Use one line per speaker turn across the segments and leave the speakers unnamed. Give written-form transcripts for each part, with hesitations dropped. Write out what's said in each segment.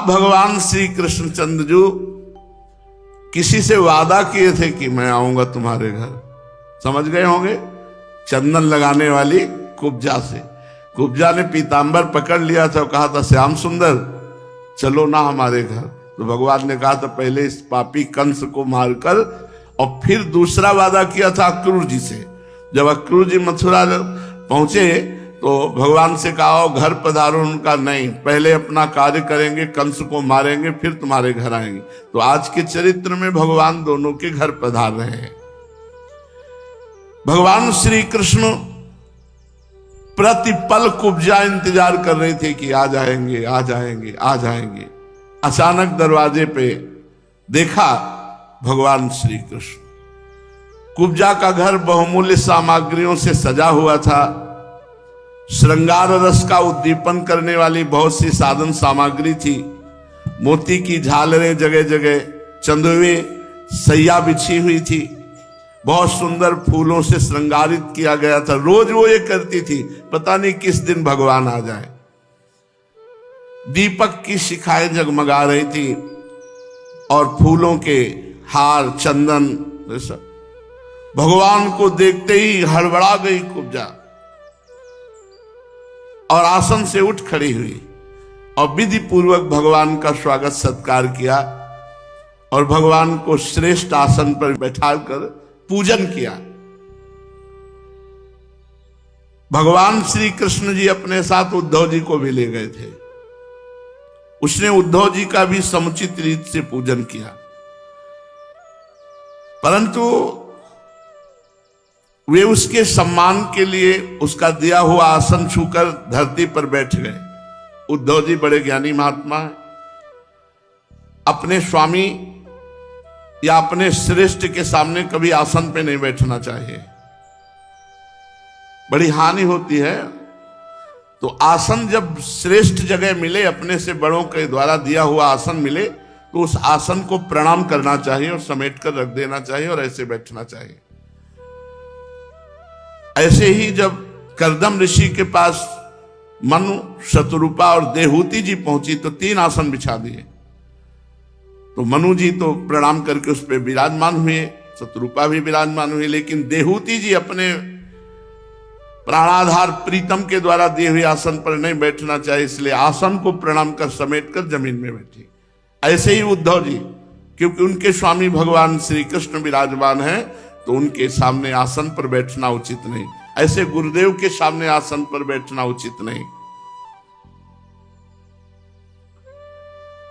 आप भगवान श्री कृष्णचंद्र जी किसी से वादा किए थे कि मैं आऊंगा तुम्हारे घर, समझ गए होंगे, चंदन लगाने वाली कुब्जा से। कुब्जा ने पीतांबर पकड़ लिया था, कहा था श्याम सुंदर चलो ना हमारे घर। तो भगवान ने कहा था पहले इस पापी कंस को मारकर, और फिर दूसरा वादा किया था अक्रूर जी से। जब अक्रूर जी मथुरा पहुंचे तो भगवान से कहा घर पधारो, उनका नहीं, पहले अपना कार्य करेंगे, कंस को मारेंगे, फिर तुम्हारे घर आएंगे। तो आज के चरित्र में भगवान दोनों के घर पधार रहे हैं। भगवान श्री कृष्ण प्रतिपल कुब्जा इंतजार कर रहे थे कि आ जाएंगे आ जाएंगे आ जाएंगे। अचानक दरवाजे पे देखा भगवान श्री कृष्ण। कुब्जा का घर बहुमूल्य सामग्रियों से सजा हुआ था। श्रृंगार रस का उद्दीपन करने वाली बहुत सी साधन सामग्री थी। मोती की झालरें जगह जगह, चंदुए सैया बिछी हुई थी, बहुत सुंदर फूलों से श्रृंगारित किया गया था। रोज वो ये करती थी, पता नहीं किस दिन भगवान आ जाए। दीपक की शिखाएं जगमगा रही थी और फूलों के हार, चंदन, भगवान को देखते ही हड़बड़ा गई कुब्जा और आसन से उठ खड़ी हुई और विधि पूर्वक भगवान का स्वागत सत्कार किया और भगवान को श्रेष्ठ आसन पर बैठाकर पूजन किया। भगवान श्री कृष्ण जी अपने साथ उद्धव जी को भी ले गए थे। उसने उद्धव जी का भी समुचित रीत से पूजन किया, परंतु वे उसके सम्मान के लिए उसका दिया हुआ आसन छूकर धरती पर बैठ गए। उद्धव जी बड़े ज्ञानी महात्मा हैं, अपने स्वामी या अपने श्रेष्ठ के सामने कभी आसन पे नहीं बैठना चाहिए, बड़ी हानि होती है। तो आसन जब श्रेष्ठ जगह मिले, अपने से बड़ों के द्वारा दिया हुआ आसन मिले, तो उस आसन को प्रणाम करना चाहिए और समेट कर रख देना चाहिए और ऐसे बैठना चाहिए। ऐसे ही जब करदम ऋषि के पास मनु, शतरूपा और देहूति जी पहुंची तो 3 आसन बिछा दिए। तो मनु जी तो प्रणाम करके उस पर विराजमान हुए, शतरूपा भी विराजमान हुई, लेकिन देहूति जी अपने प्राणाधार प्रीतम के द्वारा दिए हुए आसन पर नहीं बैठना चाहिए, इसलिए आसन को प्रणाम कर समेट कर जमीन में बैठी। ऐसे ही उद्धव जी, क्योंकि उनके स्वामी भगवान श्री कृष्ण विराजमान हैं, तो उनके सामने आसन पर बैठना उचित नहीं। ऐसे गुरुदेव के सामने आसन पर बैठना उचित नहीं।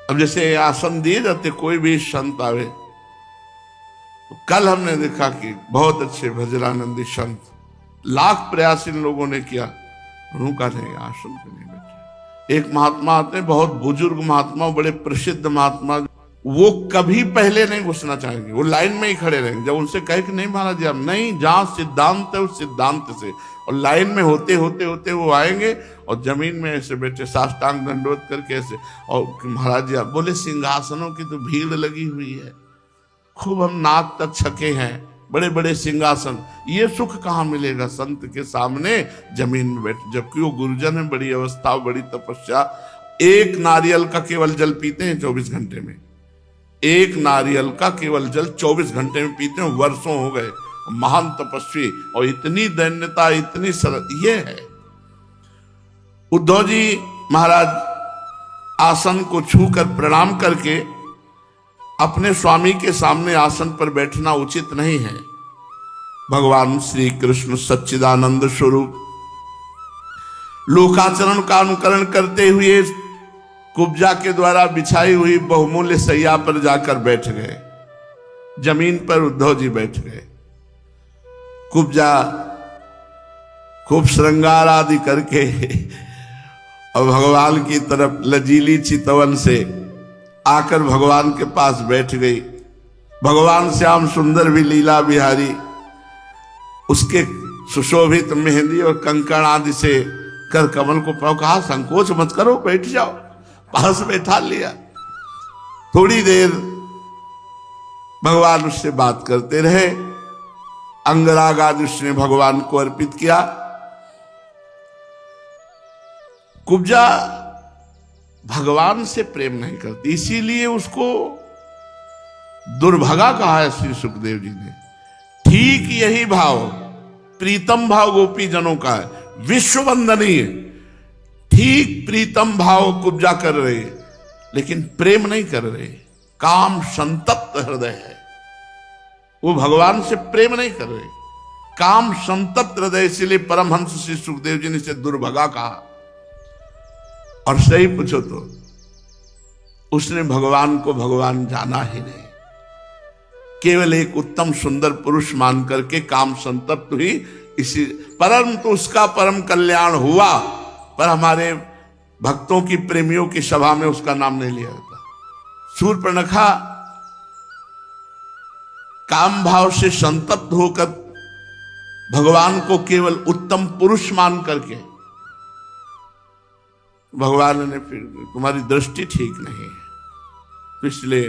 अब जैसे आसन दिए जाते, कोई भी संत आवे, तो कल हमने देखा कि बहुत अच्छे भजनानंदी संत, लाख प्रयास इन लोगों ने किया, उनका नहीं, आसन पे नहीं बैठे। एक महात्मा आते हैं, बहुत बुजुर्ग महात्मा, बड़े प्रसिद्ध महात्मा, वो कभी पहले नहीं घुसना चाहेंगे, वो लाइन में ही खड़े रहेंगे। जब उनसे कहे कि नहीं महाराज जी, हम नहीं, जहां सिद्धांत है उस सिद्धांत से, और लाइन में होते होते होते वो आएंगे और जमीन में ऐसे बैठे साष्टांग दंडवत करके ऐसे, और महाराज जी बोले सिंहासनों की तो भीड़ लगी हुई है, खूब हम नाक तक छके हैं, बड़े बड़े सिंहासन, ये सुख कहाँ मिलेगा संत के सामने जमीन में बैठ। जबकि वो गुरुजन है, बड़ी अवस्था, बड़ी तपस्या, एक नारियल का केवल जल पीते हैं 24 घंटे में, एक नारियल का केवल जल 24 घंटे में पीते हैं, वर्षों हो गए, महान तपस्वी, और इतनी दैन्यता, इतनी सरल, ये है। उद्धव जी महाराज आसन को छूकर प्रणाम करके अपने स्वामी के सामने आसन पर बैठना उचित नहीं है। भगवान श्री कृष्ण सच्चिदानंद स्वरूप लोकाचरण का अनुकरण करते हुए कुब्जा के द्वारा बिछाई हुई बहुमूल्य सैया पर जाकर बैठ गए। जमीन पर उद्धव जी बैठ गए। कुब्जा खूब श्रृंगार आदि करके और भगवान की तरफ लजीली चितवन से आकर भगवान के पास बैठ गई। भगवान श्याम सुंदर भी लीला बिहारी उसके सुशोभित मेहंदी और कंकण आदि से कर कमल को पाओ, कहा संकोच मत करो, बैठ जाओ, पास बैठा लिया। थोड़ी देर भगवान उससे बात करते रहे, अंगराग आदि उसने भगवान को अर्पित किया। कुब्जा भगवान से प्रेम नहीं करती, इसीलिए उसको दुर्भगा कहा है श्री सुखदेव जी ने। ठीक यही भाव प्रीतम भाव गोपी जनों का है, विश्व वंदनीय। ठीक प्रीतम भाव कुब्जा कर रहे, लेकिन प्रेम नहीं कर रहे, काम संतप्त हृदय है। वो भगवान से प्रेम नहीं कर रहे, काम संतप्त हृदय, इसलिए परमहंस श्री सुखदेव जी ने इसे दुर्भगा कहा। और सही पूछो तो उसने भगवान को भगवान जाना ही नहीं, केवल एक उत्तम सुंदर पुरुष मान करके काम संतप्त हुई। इसी परंतु उसका परम कल्याण हुआ, पर हमारे भक्तों की प्रेमियों की सभा में उसका नाम नहीं लिया जाता। शूर्पणखा काम भाव से संतप्त होकर भगवान को केवल उत्तम पुरुष मान करके, भगवान ने फिर तुम्हारी दृष्टि ठीक नहीं है, तो इसलिए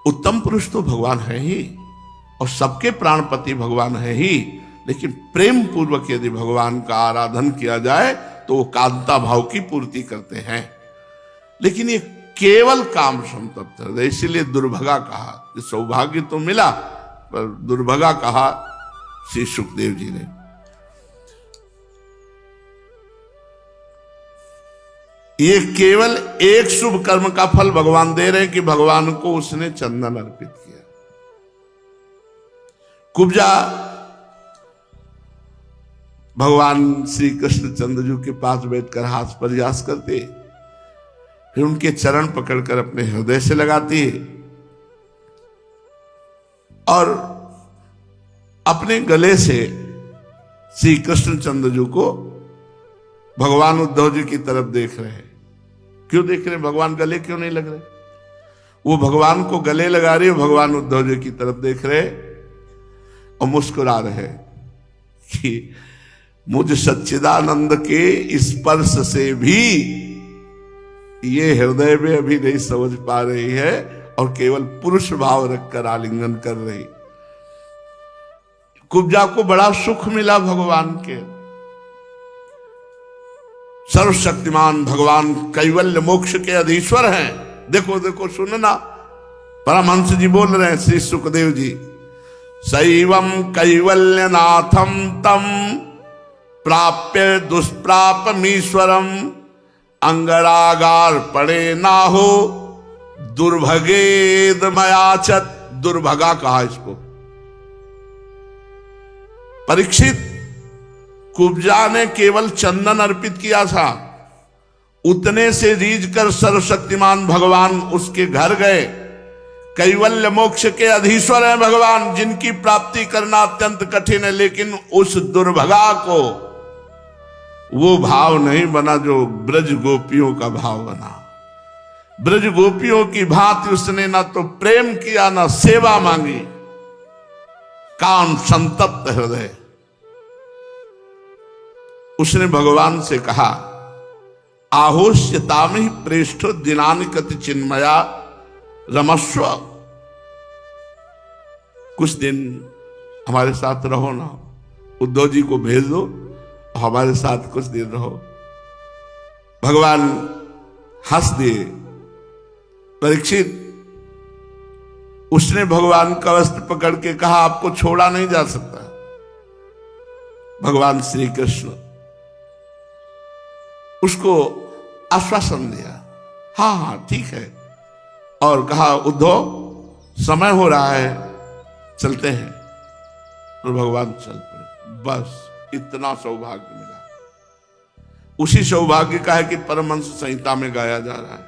उत्तम पुरुष तो भगवान है ही और सबके प्राणपति भगवान है ही, लेकिन प्रेम पूर्वक यदि भगवान का आराधन किया जाए तो वो कांता भाव की पूर्ति करते हैं। लेकिन ये केवल काम संतप्त है, इसीलिए दुर्भगा कहा। सौभाग्य तो मिला, पर दुर्भगा कहा श्री सुखदेव जी ने। ये केवल एक शुभ कर्म का फल भगवान दे रहे हैं कि भगवान को उसने चंदन अर्पित किया। कुब्जा भगवान श्री कृष्ण चंद्रजू के पास बैठकर हाथ प्रयास करते, फिर उनके चरण पकड़कर अपने हृदय से लगाती और अपने गले से श्री कृष्ण चंद्रजू को भगवान उद्धव जी की तरफ देख रहे हैं। क्यों देख रहे? भगवान गले क्यों नहीं लग रहे? वो भगवान को गले लगा रहे, भगवान उद्धव जी की तरफ देख रहे और मुस्कुरा रहे कि मुझ सच्चिदानंद के स्पर्श से भी ये हृदय में अभी नहीं समझ पा रही है और केवल पुरुष भाव रखकर आलिंगन कर रही। कुब्जा को बड़ा सुख मिला भगवान के। सर्वशक्तिमान भगवान कैवल्य मोक्ष के अधीश्वर हैं। देखो देखो सुनना, परमहंस जी बोल रहे हैं, श्री सुखदेव जी, सैवम कैवल्यनाथम तम प्राप्य दुष्प्रापमीश्वरम अंगरागार पड़े ना हो दुर्भगेद मयाचत। दुर्भगा कहा इसको। परीक्षित, कुब्जा ने केवल चंदन अर्पित किया था, उतने से रीझ कर सर्वशक्तिमान भगवान उसके घर गए। कैवल्य मोक्ष के अधीश्वर हैं भगवान, जिनकी प्राप्ति करना अत्यंत कठिन है, लेकिन उस दुर्भगा को वो भाव नहीं बना जो ब्रज गोपियों का भाव बना। ब्रज गोपियों की भांति उसने ना तो प्रेम किया ना सेवा मांगी, काम संतप्त हृदय। उसने भगवान से कहा, आहोस्यताम ही प्रेष्ठो दिनानि कति चिन्मया रमस्व। कुछ दिन हमारे साथ रहो ना, उद्धव जी को भेज दो, हमारे साथ कुछ दिन रहो। भगवान हंस दिए। परीक्षित, उसने भगवान का वस्त्र पकड़ के कहा, आपको छोड़ा नहीं जा सकता। भगवान श्री कृष्ण उसको आश्वासन दिया, हाँ हाँ ठीक है, और कहा, उद्धव समय हो रहा है, चलते हैं। और भगवान चल पड़े। बस इतना सौभाग्य मिला। उसी सौभाग्य का है कि परमहंस संहिता में गाया जा रहा है।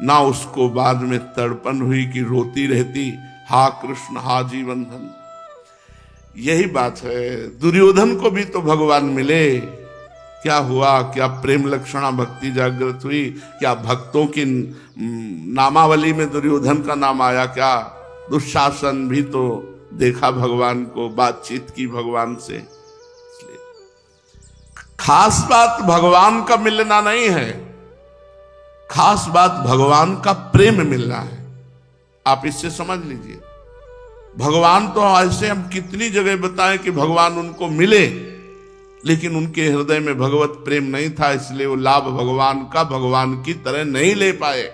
ना उसको बाद में तड़पन हुई कि रोती रहती, हा कृष्ण हा जीवन धन। यही बात है, दुर्योधन को भी तो भगवान मिले। क्या हुआ? क्या प्रेम लक्षणा भक्ति जागृत हुई? क्या भक्तों की नामावली में दुर्योधन का नाम आया? क्या दुशासन भी तो देखा भगवान को, बातचीत की भगवान से। खास बात भगवान का मिलना नहीं है, खास बात भगवान का प्रेम मिलना है। आप इससे समझ लीजिए। भगवान तो ऐसे हम कितनी जगह बताएं कि भगवान उनको मिले, लेकिन उनके हृदय में भगवत प्रेम नहीं था, इसलिए वो लाभ भगवान का भगवान की तरह नहीं ले पाए।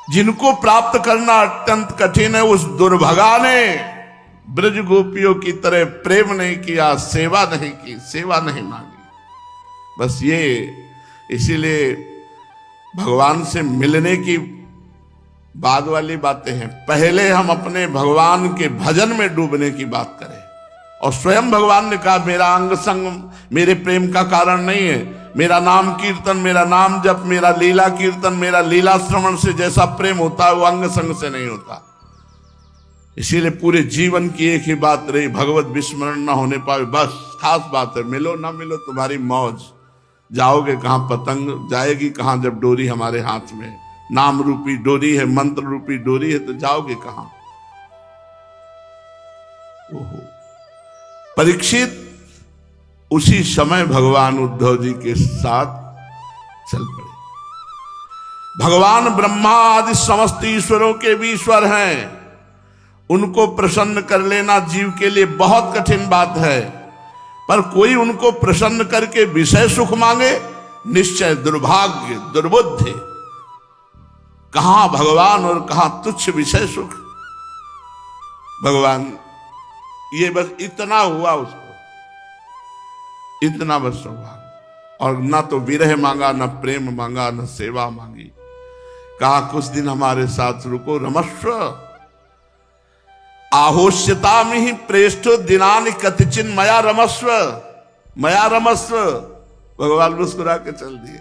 जिनको प्राप्त करना अत्यंत कठिन है, उस दुर्भगा ने ब्रज गोपियों की तरह प्रेम नहीं किया, सेवा नहीं की, सेवा नहीं मांगी। बस ये, इसीलिए भगवान से मिलने की बाद वाली बातें हैं। पहले हम अपने भगवान के भजन में डूबने की बात करें। और स्वयं भगवान ने कहा, मेरा अंग संग मेरे प्रेम का कारण नहीं है, मेरा नाम कीर्तन, मेरा नाम जप, मेरा लीला कीर्तन, मेरा लीला श्रवण से जैसा प्रेम होता है वो अंग संग से नहीं होता। इसीलिए पूरे जीवन की एक ही बात रही, भगवत विस्मरण ना होने पाए, बस खास बात है। मिलो ना मिलो तुम्हारी मौज, जाओगे कहां, पतंग जाएगी कहां जब डोरी हमारे हाथ में, नाम रूपी डोरी है, मंत्र रूपी डोरी है, तो जाओगे कहां। ओहो, परीक्षित उसी समय भगवान उद्धव जी के साथ चल पड़े। भगवान ब्रह्मा आदि समस्त ईश्वरों के भी ईश्वर हैं, उनको प्रसन्न कर लेना जीव के लिए बहुत कठिन बात है। पर कोई उनको प्रसन्न करके विषय सुख मांगे, निश्चय दुर्भाग्य, दुर्बुद्धि। कहां भगवान और कहां तुच्छ विषय सुख। भगवान ये बस इतना हुआ उसको, इतना बस सौभाग्य। और ना तो विरह मांगा, ना प्रेम मांगा, ना सेवा मांगी। कहा कुछ दिन हमारे साथ रुको, रमस्व आहोष्यता में ही प्रेष्ठ दिनानि कतिचिन मया रमस्व, मया रमस्व। भगवान मुस्कुरा के चल दिए।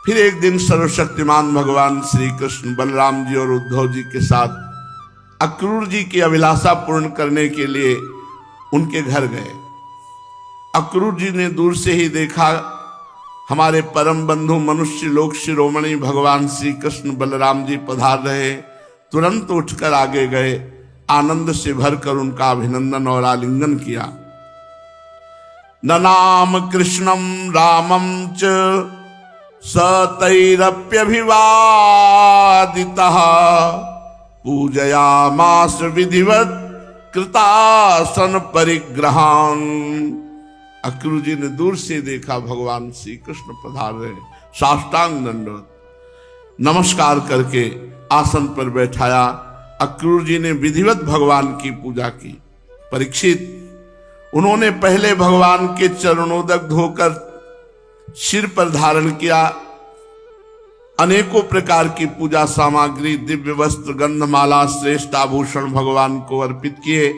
फिर एक दिन सर्वशक्तिमान भगवान श्री कृष्ण बलराम जी और उद्धव जी के साथ अक्रूर जी की अभिलाषा पूर्ण करने के लिए उनके घर गए। अक्रूर जी ने दूर से ही देखा हमारे परम बंधु मनुष्य लोक शिरोमणि भगवान श्री कृष्ण बलराम जी पधार रहे। तुरंत उठकर आगे गए, आनंद से भरकर उनका अभिनंदन और आलिंगन किया। ननाम कृष्णम रामम च सतैरप्यभिवादितः पूजयामास विधिवत कृतासन परिग्रहान। अक्रूर जी ने दूर से देखा भगवान श्री कृष्ण पधार रहे, साष्टांग दंडवत नमस्कार करके आसन पर बैठाया। अक्रूर जी ने विधिवत भगवान की पूजा की। परीक्षित, उन्होंने पहले भगवान के चरणोदक धोकर सिर पर धारण किया, अनेकों प्रकार की पूजा सामग्री, दिव्य वस्त्र, गंधमाला, श्रेष्ठ आभूषण भगवान को अर्पित किए।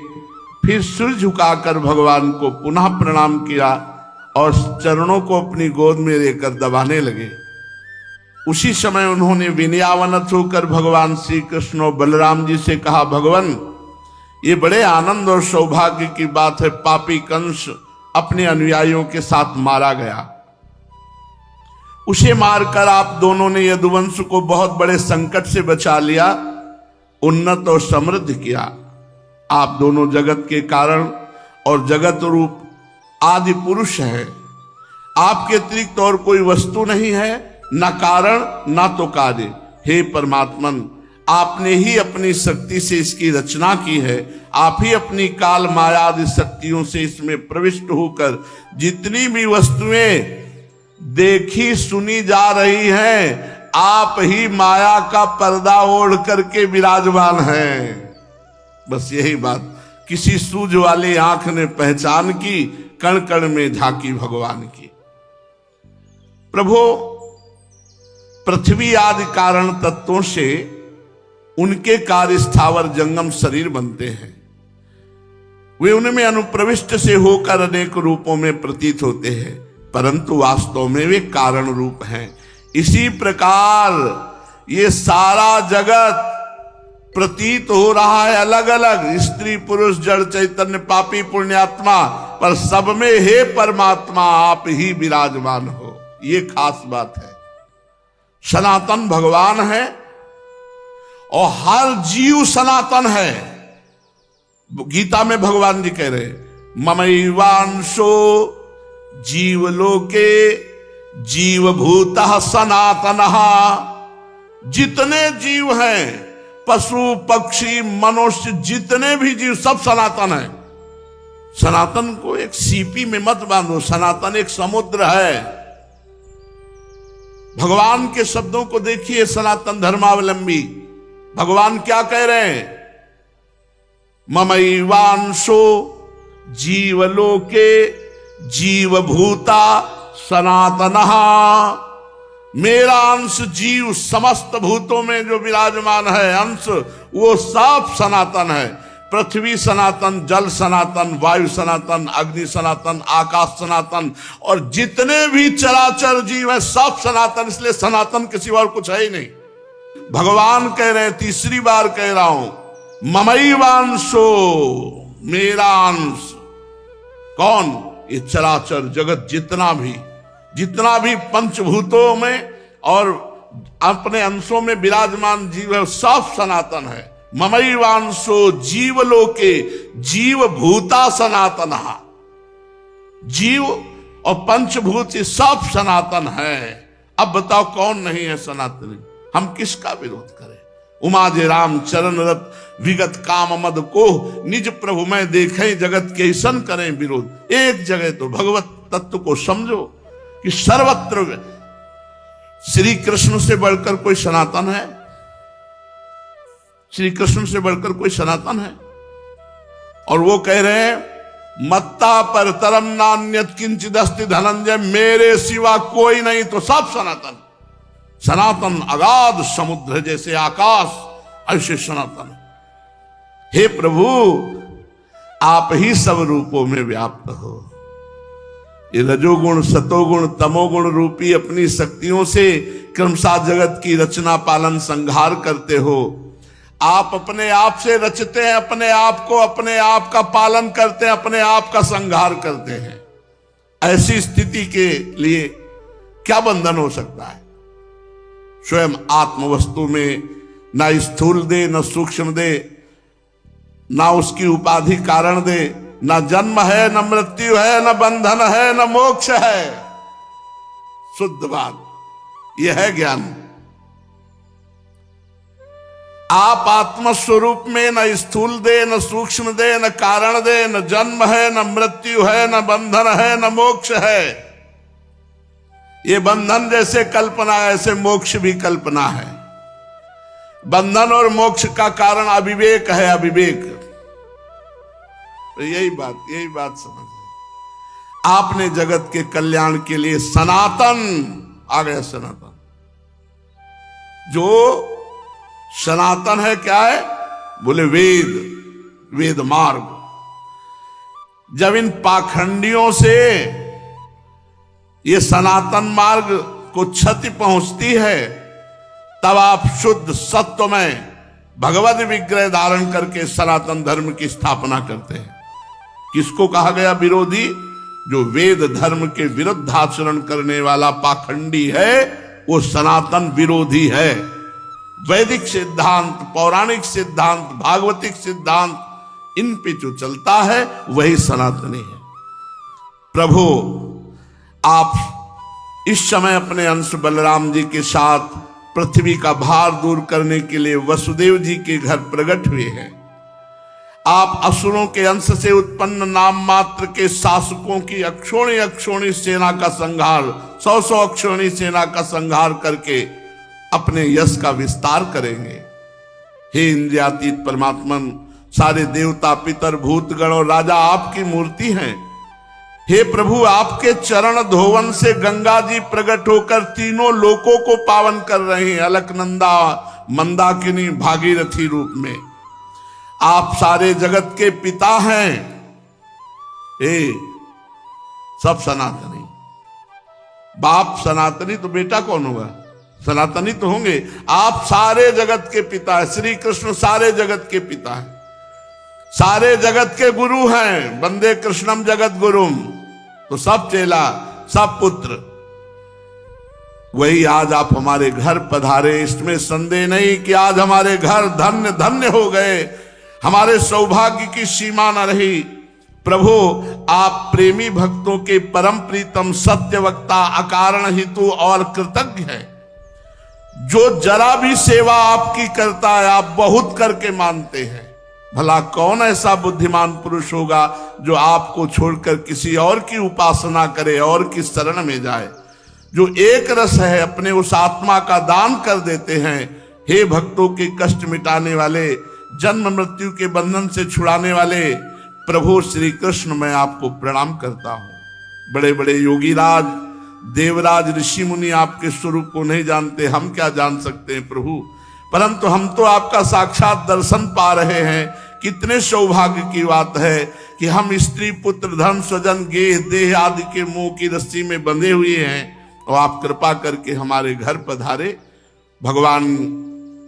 फिर सिर झुकाकर भगवान को पुनः प्रणाम किया और चरणों को अपनी गोद में लेकर दबाने लगे। उसी समय उन्होंने विनयावनत होकर भगवान श्री कृष्ण और बलराम जी से कहा, भगवान ये बड़े आनंद और सौभाग्य की बात है, पापी कंस अपने अनुयायियों के साथ मारा गया। उसे मारकर आप दोनों ने यदुवंश को बहुत बड़े संकट से बचा लिया, उन्नत और समृद्ध किया। आप दोनों जगत के कारण और जगत रूप आदि पुरुष हैं। आपके अतिरिक्त और कोई वस्तु नहीं है, न कारण न तो कार्य। हे परमात्मन, आपने ही अपनी शक्ति से इसकी रचना की है। आप ही अपनी काल माया आदि शक्तियों से इसमें प्रविष्ट होकर जितनी भी वस्तुएं देखी सुनी जा रही हैं, आप ही माया का पर्दा ओढ़ करके विराजमान हैं। बस यही बात किसी सूझ वाली आंख ने पहचान की, कण कण में झांकी भगवान की। प्रभु पृथ्वी आदि कारण तत्वों से उनके कार्य स्थावर जंगम शरीर बनते हैं। वे उनमें अनुप्रविष्ट से होकर अनेक रूपों में प्रतीत होते हैं, परंतु वास्तव में वे कारण रूप हैं। इसी प्रकार ये सारा जगत प्रतीत हो रहा है अलग अलग, स्त्री पुरुष जड़ चैतन्य पापी पुण्यात्मा, पर सब में हे परमात्मा आप ही विराजमान हो। ये खास बात है। सनातन भगवान है और हर जीव सनातन है। गीता में भगवान जी कह रहे ममैवांशो जीवलोके जीवभूतः सनातनः। जितने जीव हैं पशु पक्षी मनुष्य जितने भी जीव सब सनातन है। सनातन को एक सीपी में मत बांधो, सनातन एक समुद्र है। भगवान के शब्दों को देखिए, सनातन धर्मावलंबी भगवान क्या कह रहे हैं? ममैवांशो जीवलोके जीवभूता सनातनः। मेरा अंश जीव समस्त भूतों में जो विराजमान है अंश, वो सब सनातन है। पृथ्वी सनातन, जल सनातन, वायु सनातन, अग्नि सनातन, आकाश सनातन, और जितने भी चराचर जीव है सब सनातन। इसलिए सनातन किसी और कुछ है ही नहीं। भगवान कह रहे हैं, तीसरी बार कह रहा हूं, ममैवांशो, मेरा अंश। कौन? ये चराचर जगत जितना भी पंचभूतों में और अपने अंशों में विराजमान जीव है सब सनातन है। ममैवांशो जीवलोके जीवभूता सनातनः। जीव और पंचभूत ये सब सनातन है। अब बताओ कौन नहीं है सनातनी? हम किसका विरोध करें? उमाजे राम चरण रत विगत काम मद को निज प्रभु में देखें जगत के ईसन करें विरोध। एक जगह तो भगवत तत्व को समझो कि सर्वत्र श्री कृष्ण से बढ़कर कोई सनातन है? श्री कृष्ण से बढ़कर कोई सनातन है? और वो कह रहे हैं, मत्ता पर तरम नान्यत किंचिद अस्ति धनंजय, मेरे सिवा कोई नहीं तो सब सनातन। सनातन अगाध समुद्र जैसे आकाश, ऐसे सनातन। हे प्रभु, आप ही सब रूपों में व्याप्त हो। ये रजोगुण सतोगुण तमोगुण रूपी अपनी शक्तियों से क्रमशः जगत की रचना पालन संहार करते हो। आप अपने आप से रचते हैं अपने आप को, अपने आप का पालन करते हैं, अपने आप का संहार करते हैं। ऐसी स्थिति के लिए क्या बंधन हो सकता है? स्वयं आत्म वस्तु में ना स्थूल दे, न सूक्ष्म दे, ना उसकी उपाधि कारण दे, न जन्म है, न मृत्यु है, न बंधन है, न मोक्ष है। शुद्ध बात यह है ज्ञान। आप आत्मस्वरूप में न स्थूल दे, न सूक्ष्म दे, न कारण दे, न जन्म है, न मृत्यु है, न बंधन है, न मोक्ष है। ये बंधन जैसे कल्पना है, ऐसे मोक्ष भी कल्पना है। बंधन और मोक्ष का कारण अविवेक है, अविवेक। तो यही बात समझ। आपने जगत के कल्याण के लिए सनातन आ गया। सनातन जो सनातन है क्या है? बोले वेद मार्ग। जब इन पाखंडियों से ये सनातन मार्ग को क्षति पहुंचती है, तब आप शुद्ध सत्व में भगवत विग्रह धारण करके सनातन धर्म की स्थापना करते हैं। किसको कहा गया विरोधी? जो वेद धर्म के विरुद्ध आचरण करने वाला पाखंडी है, वो सनातन विरोधी है। वैदिक सिद्धांत, पौराणिक सिद्धांत, भागवतिक सिद्धांत, इन पे जो चलता है वही सनातनी है। प्रभु, आप इस समय अपने अंश बलराम जी के साथ पृथ्वी का भार दूर करने के लिए वसुदेव जी के घर प्रकट हुए हैं। आप असुरों के अंश से उत्पन्न नाम मात्र के शासकों की अक्षोणी सेना का संहार, 100 अक्षोणी सेना का संहार करके अपने यश का विस्तार करेंगे। हे इंद्रियातीत परमात्मन, सारे देवता पितर भूतगण और राजा आपकी मूर्ति हैं। हे प्रभु, आपके चरण धोवन से गंगा जी प्रकट होकर तीनों लोकों को पावन कर रहे हैं, अलकनंदा, मंदाकिनी, भागीरथी रूप में। आप सारे जगत के पिता हैं। सब सनातनी। बाप सनातनी तो बेटा कौन होगा? सनातनी तो होंगे। आप सारे जगत के पिता हैं। श्री कृष्ण सारे जगत के पिता हैं, सारे जगत के गुरु हैं। वंदे कृष्णम जगत गुरुम। तो सब चेला, सब पुत्र। वही आज आप हमारे घर पधारे, इसमें संदेह नहीं कि आज हमारे घर धन्य धन्य हो गए, हमारे सौभाग्य की सीमा न रही। प्रभु, आप प्रेमी भक्तों के परम प्रीतम, सत्य वक्ता, अकारण हेतु और कृतज्ञ हैं। जो जरा भी सेवा आपकी करता है आप बहुत करके मानते हैं। भला कौन ऐसा बुद्धिमान पुरुष होगा जो आपको छोड़कर किसी और की उपासना करे और की शरण में जाए। जो एक रस है अपने उस आत्मा का दान कर देते हैं। हे भक्तों के कष्ट मिटाने वाले, जन्म मृत्यु के बंधन से छुड़ाने वाले प्रभु श्री कृष्ण, मैं आपको प्रणाम करता हूं। बड़े बड़े योगी राज, देवराज, ऋषि मुनि आपके स्वरूप को नहीं जानते, हम क्या जान सकते हैं प्रभु, परंतु हम तो आपका साक्षात दर्शन पा रहे हैं। कितने सौभाग्य की बात है कि हम स्त्री पुत्र धन स्वजन गेह देह आदि के मोह की रस्सी में बंधे हुए हैं और आप कृपा करके हमारे घर पधारे। भगवान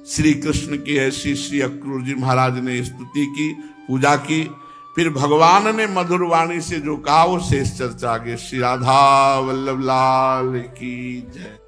श्री कृष्ण की ऐसी श्री अक्रूर जी महाराज ने स्तुति की, पूजा की। फिर भगवान ने मधुर वाणी से जो कहा वो शेष चर्चा आगे। श्री राधा वल्लभ लाल की जय।